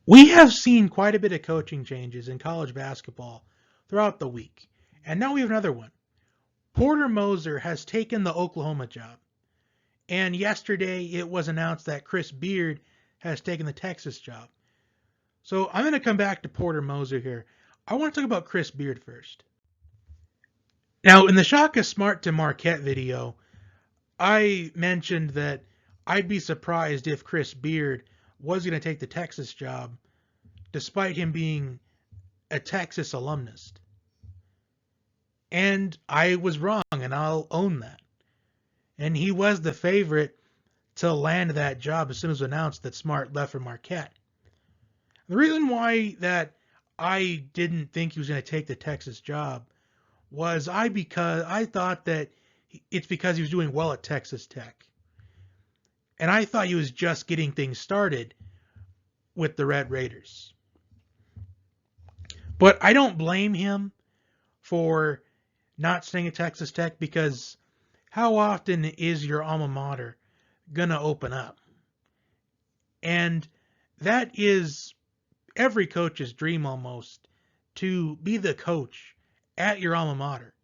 We have seen quite a bit of coaching changes in college basketball throughout the week, and now we have another one. Porter Moser has taken the Oklahoma job, and yesterday it was announced that Chris Beard has taken the Texas job. So I'm going to come back to Porter Moser here. I want to talk about Chris Beard first. Now, in the Shaka Smart to Marquette video, I mentioned that I'd be surprised if Chris Beard was going to take the Texas job, despite him being a Texas alumnus. And I was wrong, and I'll own that. And he was the favorite to land that job as soon as it was announced that Smart left for Marquette. The reason why that I didn't think he was going to take the Texas job was because I thought that it's because he was doing well at Texas Tech. And I thought he was just getting things started with the Red Raiders. But I don't blame him for not staying at Texas Tech, because how often is your alma mater going to open up? And that is every coach's dream almost, to be the coach at your alma mater.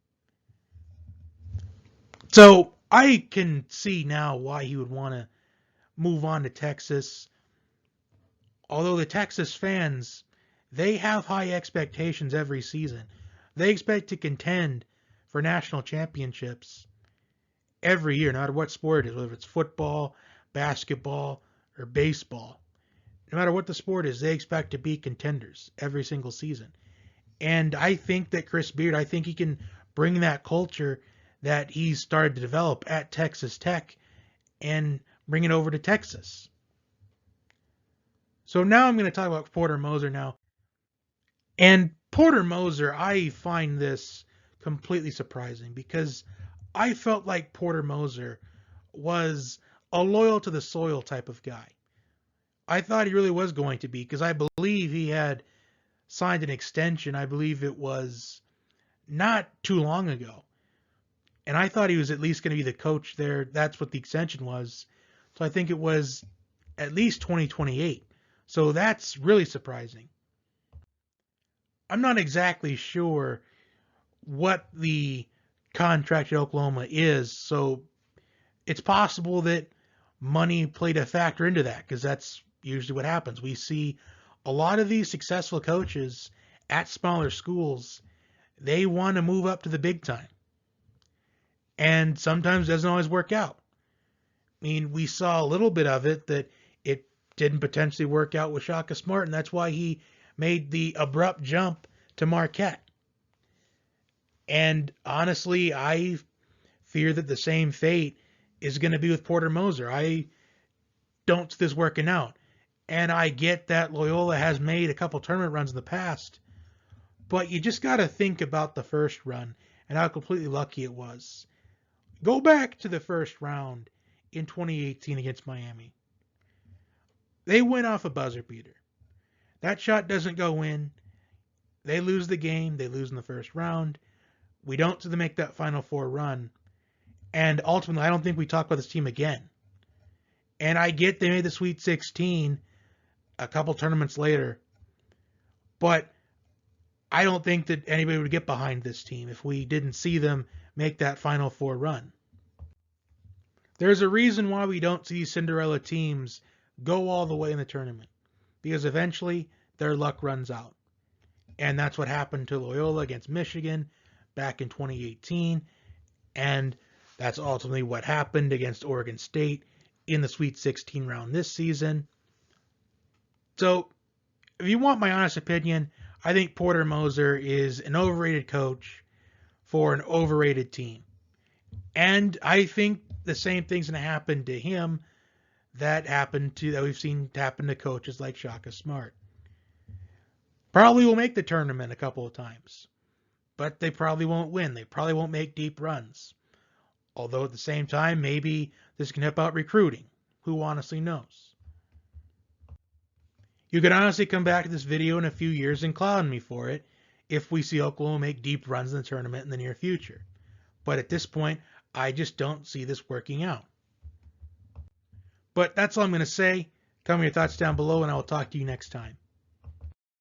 So I can see now why he would want to move on to Texas. Although the Texas fans, they have high expectations every season. They expect to contend for national championships every year, no matter what sport it is, whether it's football, basketball, or baseball. No matter what the sport is, they expect to be contenders every single season. And I think that Chris Beard, I think he can bring that culture that he's started to develop at Texas Tech and bring it over to Texas. So now I'm going to talk about Porter Moser now. And Porter Moser, I find this completely surprising, because I felt like Porter Moser was a loyal to the soil type of guy. I thought he really was going to be, because I believe he had signed an extension. I believe it was not too long ago. And I thought he was at least going to be the coach there. That's what the extension was. So I think it was at least 2028. So that's really surprising. I'm not exactly sure what the contract at Oklahoma is, so it's possible that money played a factor into that, because that's usually what happens. We see a lot of these successful coaches at smaller schools, they want to move up to the big time. And sometimes it doesn't always work out. I mean, we saw a little bit of it, that it didn't potentially work out with Shaka Smart, and that's why he made the abrupt jump to Marquette. And honestly, I fear that the same fate is going to be with Porter Moser. I don't see this working out. And I get that Loyola has made a couple tournament runs in the past, but you just got to think about the first run and how completely lucky it was. Go back to the first round in 2018 against Miami. They went off a buzzer beater. That shot doesn't go in. They lose the game. They lose in the first round. We don't see them make that Final Four run. And ultimately, I don't think we talk about this team again. And I get they made the Sweet 16 a couple tournaments later, but I don't think that anybody would get behind this team if we didn't see them make that Final Four run. There's a reason why we don't see Cinderella teams go all the way in the tournament, because eventually their luck runs out. And that's what happened to Loyola against Michigan back in 2018, and that's ultimately what happened against Oregon State in the Sweet 16 round this season. So, if you want my honest opinion, I think Porter Moser is an overrated coach for an overrated team. And I think the same thing's going to happen to him that we've seen happen to coaches like Shaka Smart. Probably will make the tournament a couple of times, but they probably won't win. They probably won't make deep runs. Although at the same time, maybe this can help out recruiting. Who honestly knows? You could honestly come back to this video in a few years and clown me for it if we see Oklahoma make deep runs in the tournament in the near future. But at this point, I just don't see this working out. But that's all I'm going to say. Tell me your thoughts down below, and I will talk to you next time.